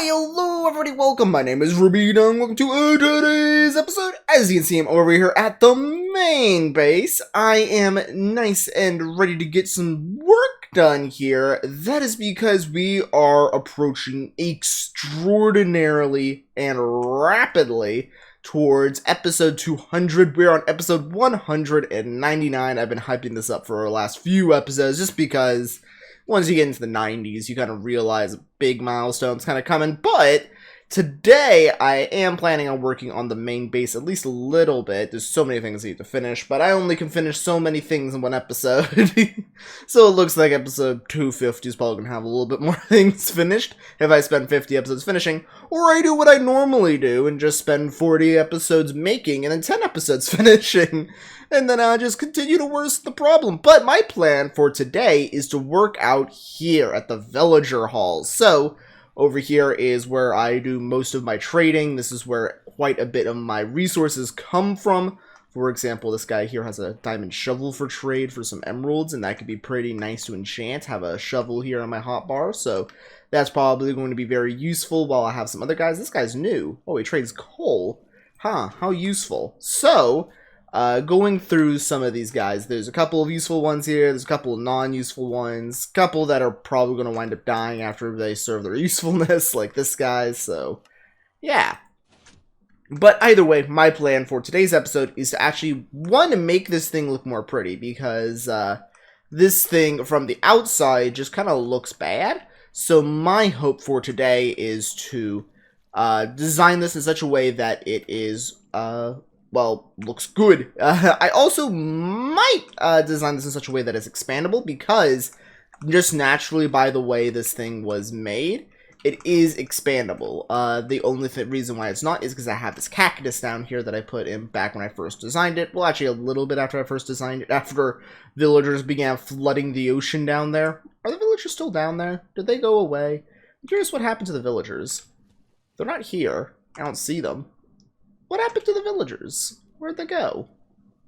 Why, hello everybody, welcome, my name is Rubydung, welcome to today's episode. As you can see, I'm over here at the main base. I am nice and ready to get some work done here. That is because we are approaching extraordinarily and rapidly towards episode 200. We're on episode 199. I've been hyping this up for our last few episodes just because once you get into the 90s, you kind of realize big milestones kind of coming. But today, I am planning on working on the main base at least a little bit. There's so many things I need to finish, but I only can finish so many things in one episode. So it looks like episode 250 is probably going to have a little bit more things finished if I spend 50 episodes finishing. Or I do what I normally do and just spend 40 episodes making and then 10 episodes finishing. And then I'll just continue to worsen the problem. But my plan for today is to work out here at the villager halls. So over here is where I do most of my trading. This is where quite a bit of my resources come from. For example, this guy here has a diamond shovel for trade for some emeralds, and that could be pretty nice to enchant. Have a shovel here on my hotbar, so that's probably going to be very useful while I have some other guys. This guy's new. Oh, he trades coal. Huh, how useful. So going through some of these guys, there's a couple of useful ones here, there's a couple of non-useful ones, a couple that are probably going to wind up dying after they serve their usefulness, like this guy, so yeah. But either way, my plan for today's episode is to actually, one, make this thing look more pretty, because this thing from the outside just kind of looks bad. So my hope for today is to design this in such a way that it is well, looks good. I also might design this in such a way that it's expandable, because just naturally by the way this thing was made, it is expandable. The only reason why it's not is because I have this cactus down here that I put in back when I first designed it. Well, actually a little bit after I first designed it, after villagers began flooding the ocean down there. Are the villagers still down there? Did they go away? I'm curious what happened to the villagers. They're not here. I don't see them. What happened to the villagers? Where'd they go?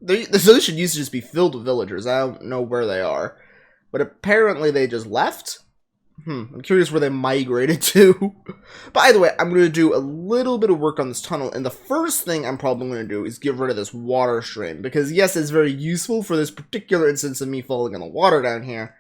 The ocean used to just be filled with villagers. I don't know where they are. But apparently they just left? I'm curious where they migrated to. But either way, I'm going to do a little bit of work on this tunnel. And the first thing I'm probably going to do is get rid of this water stream. Because yes, it's very useful for this particular instance of me falling in the water down here.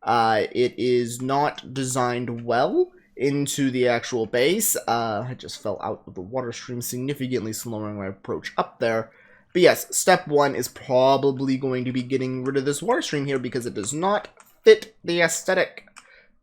It is not designed well into the actual base. I just fell out of the water stream, significantly slowing my approach up there. But yes, step one is probably going to be getting rid of this water stream here because it does not fit the aesthetic.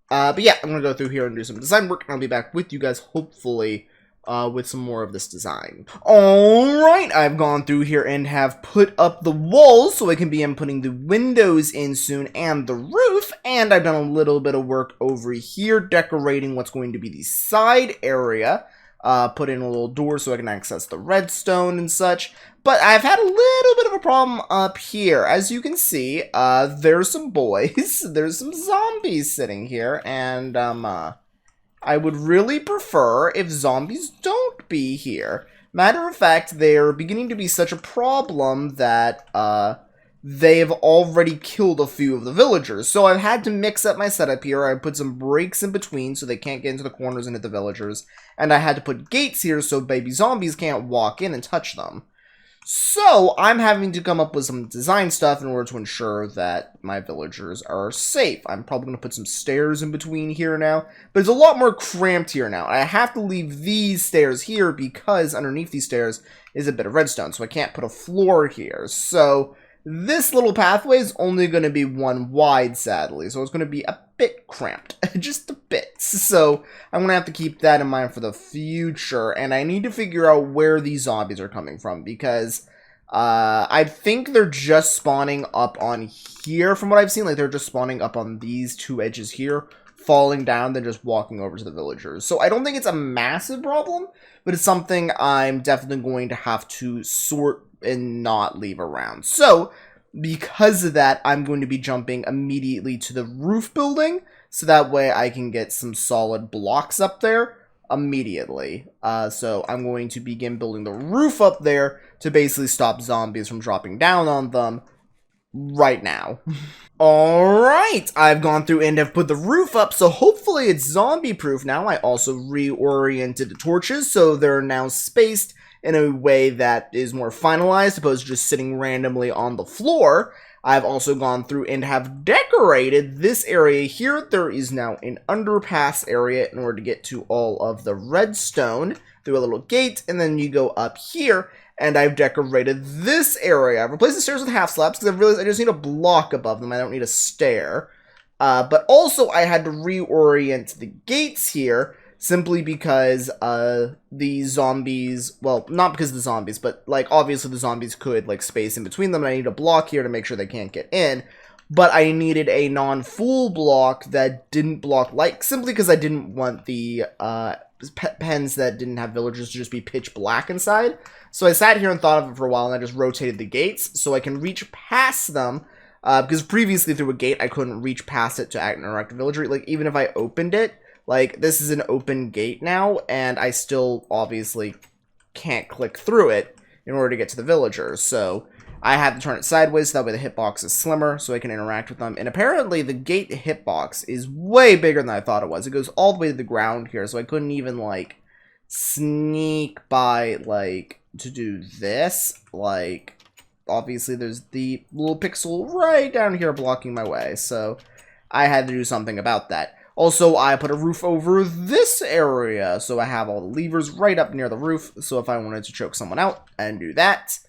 But yeah, I'm going to go through here and do some design work, and I'll be back with you guys, hopefully, with some more of this design. Alright, I've gone through here and have put up the walls so I can begin putting the windows in soon and the roof, and I've done a little bit of work over here decorating what's going to be the side area. Put in a little door so I can access the redstone and such. But I've had a little bit of a problem up here. As you can see, there's some boys, there's some zombies sitting here, and I would really prefer if zombies don't be here. Matter of fact, they're beginning to be such a problem that they've already killed a few of the villagers. So I've had to mix up my setup here. I put some breaks in between so they can't get into the corners and hit the villagers. And I had to put gates here so baby zombies can't walk in and touch them. So I'm having to come up with some design stuff in order to ensure that my villagers are safe. I'm probably going to put some stairs in between here now, but it's a lot more cramped here now. I have to leave these stairs here because underneath these stairs is a bit of redstone, so I can't put a floor here. So this little pathway is only going to be one wide, sadly, so it's going to be a bit cramped, just a bit. So I'm going to have to keep that in mind for the future, and I need to figure out where these zombies are coming from, because I think they're just spawning up on here from what I've seen. Like, they're just spawning up on these two edges here, falling down, then just walking over to the villagers. So I don't think it's a massive problem, but it's something I'm definitely going to have to sort and not leave around. So because of that, I'm going to be jumping immediately to the roof building, so that way I can get some solid blocks up there immediately. So I'm going to begin building the roof up there to basically stop zombies from dropping down on them. right now. Alright, I've gone through and have put the roof up, so hopefully it's zombie-proof now. I also reoriented the torches, so they're now spaced in a way that is more finalized, opposed to just sitting randomly on the floor. I've also gone through and have decorated this area here. There is now an underpass area in order to get to all of the redstone through a little gate, and then you go up here. And I've decorated this area. I've replaced the stairs with half slabs because I've realized I just need a block above them. I don't need a stair. But also I had to reorient the gates here simply because the zombies, well, not because of the zombies, but like obviously the zombies could like space in between them, and I need a block here to make sure they can't get in. But I needed a non-full block that didn't block light, simply because I didn't want the pens that didn't have villagers to just be pitch black inside. So I sat here and thought of it for a while, and I just rotated the gates so I can reach past them. Because previously through a gate, I couldn't reach past it to interact with villager. Like, even if I opened it, like, this is an open gate now, and I still obviously can't click through it in order to get to the villagers. So I had to turn it sideways, so that way the hitbox is slimmer, so I can interact with them. And apparently the gate hitbox is way bigger than I thought it was. It goes all the way to the ground here, so I couldn't even, like, sneak by, like, to do this. Like, obviously there's the little pixel right down here blocking my way, so I had to do something about that. Also, I put a roof over this area, so I have all the levers right up near the roof, so if I wanted to choke someone out, and do that.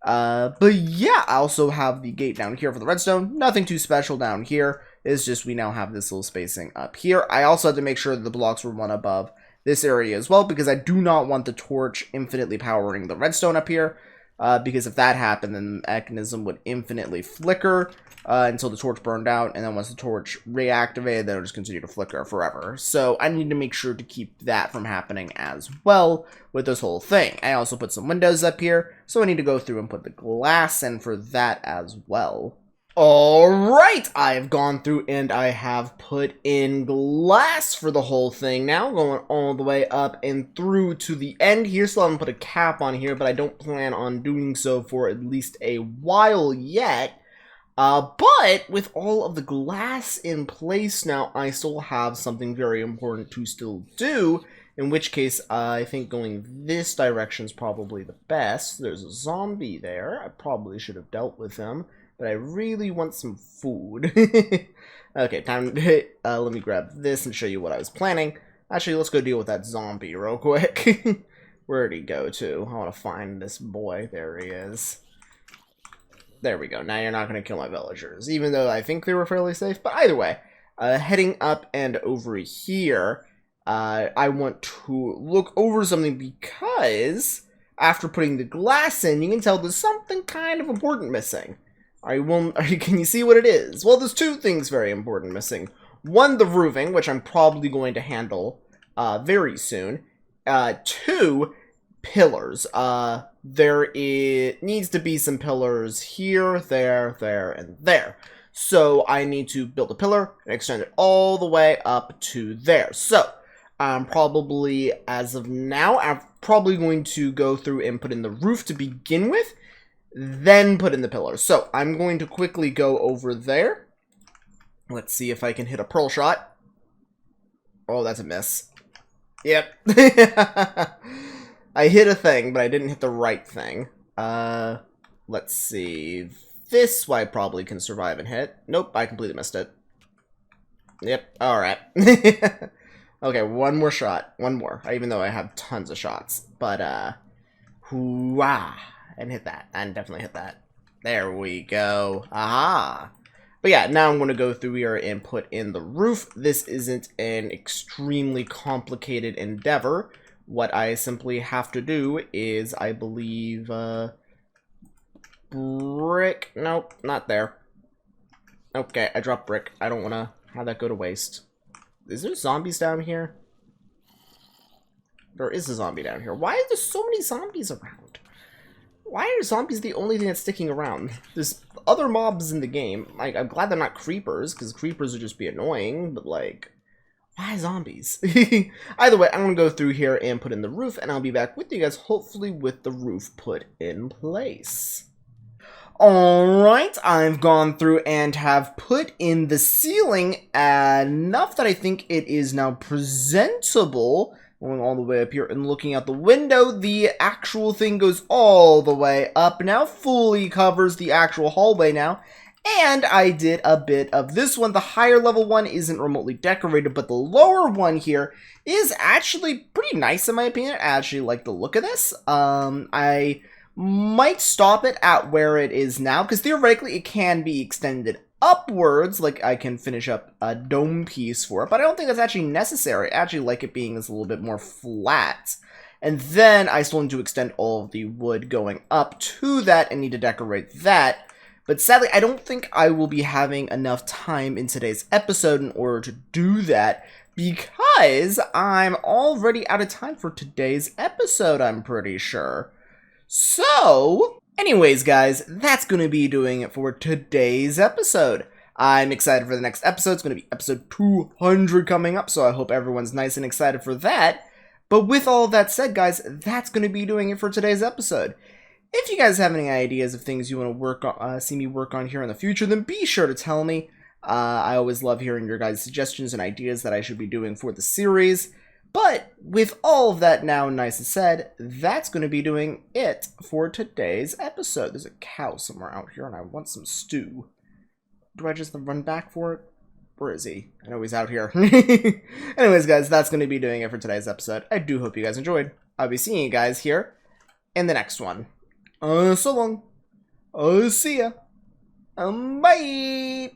But yeah, I also have the gate down here for the redstone. Nothing too special down here. It's just we now have this little spacing up here. I also had to make sure that the blocks were one above this area as well, because I do not want the torch infinitely powering the redstone up here. Because if that happened, then the mechanism would infinitely flicker until the torch burned out, and then once the torch reactivated, then it'll just continue to flicker forever. So I need to make sure to keep that from happening as well with this whole thing. I also put some windows up here, so I need to go through and put the glass in for that as well. Alright, I've gone through and I have put in glass for the whole thing now, going all the way up and through to the end here. Still haven't put a cap on here, but I don't plan on doing so for at least a while yet. But with all of the glass in place now, I still have something very important to still do, in which case I think going this direction is probably the best. There's a zombie there. I probably should have dealt with him. But I really want some food. Okay, time to let me grab this and show you what I was planning. Actually, let's go deal with that zombie real quick. Where'd he go to? I want to find this boy. There he is. There we go. Now you're not going to kill my villagers, even though I think they were fairly safe. But either way, heading up and over here, I want to look over something because after putting the glass in, you can tell there's something kind of important missing. Can you see what it is? Well, there's two things very important missing. One, the roofing, which I'm probably going to handle very soon. Two, pillars. Needs to be some pillars here, there, and there. So I need to build a pillar and extend it all the way up to there. So probably, as of now, I'm probably going to go through and put in the roof to begin with, then put in the pillars. So I'm going to quickly go over there. Let's see if I can hit a pearl shot. Oh, that's a miss. Yep. I hit a thing, but I didn't hit the right thing. Let's see. This one I probably can survive and hit. Nope, I completely missed it. Yep, alright. Okay, one more shot. One more. Even though I have tons of shots. But, hoo-ah. And hit that. And definitely hit that. There we go. Aha! But yeah, now I'm going to go through here and put in the roof. This isn't an extremely complicated endeavor. What I simply have to do is, I believe, brick. Nope, not there. Okay, I dropped brick. I don't want to have that go to waste. Is there zombies down here? There is a zombie down here. Why are there so many zombies around? Why are zombies the only thing that's sticking around? There's other mobs in the game. Like, I'm glad they're not creepers, because creepers would just be annoying, but, like, why zombies? Either way, I'm going to go through here and put in the roof, and I'll be back with you guys, hopefully with the roof put in place. Alright, I've gone through and have put in the ceiling enough that I think it is now presentable. Going all the way up here and looking out the window, the actual thing goes all the way up now, fully covers the actual hallway now. And I did a bit of this one. The higher level one isn't remotely decorated, but the lower one here is actually pretty nice in my opinion. I actually like the look of this. I might stop it at where it is now, because theoretically it can be extended upwards, like I can finish up a dome piece for it, but I don't think that's actually necessary. I actually like it being a little bit more flat. And then I still need to extend all of the wood going up to that and need to decorate that. But sadly, I don't think I will be having enough time in today's episode in order to do that, because I'm already out of time for today's episode, I'm pretty sure. So, anyways guys, that's going to be doing it for today's episode. I'm excited for the next episode. It's going to be episode 200 coming up, so I hope everyone's nice and excited for that. But with all of that said, guys, that's going to be doing it for today's episode. If you guys have any ideas of things you want to work on, see me work on here in the future, then be sure to tell me. I always love hearing your guys' suggestions and ideas that I should be doing for the series. But with all of that now nice and said, that's going to be doing it for today's episode. There's a cow somewhere out here and I want some stew. Do I just run back for it? Where is he? I know he's out here. Anyways, guys, that's going to be doing it for today's episode. I do hope you guys enjoyed. I'll be seeing you guys here in the next one. So long. See ya. Bye.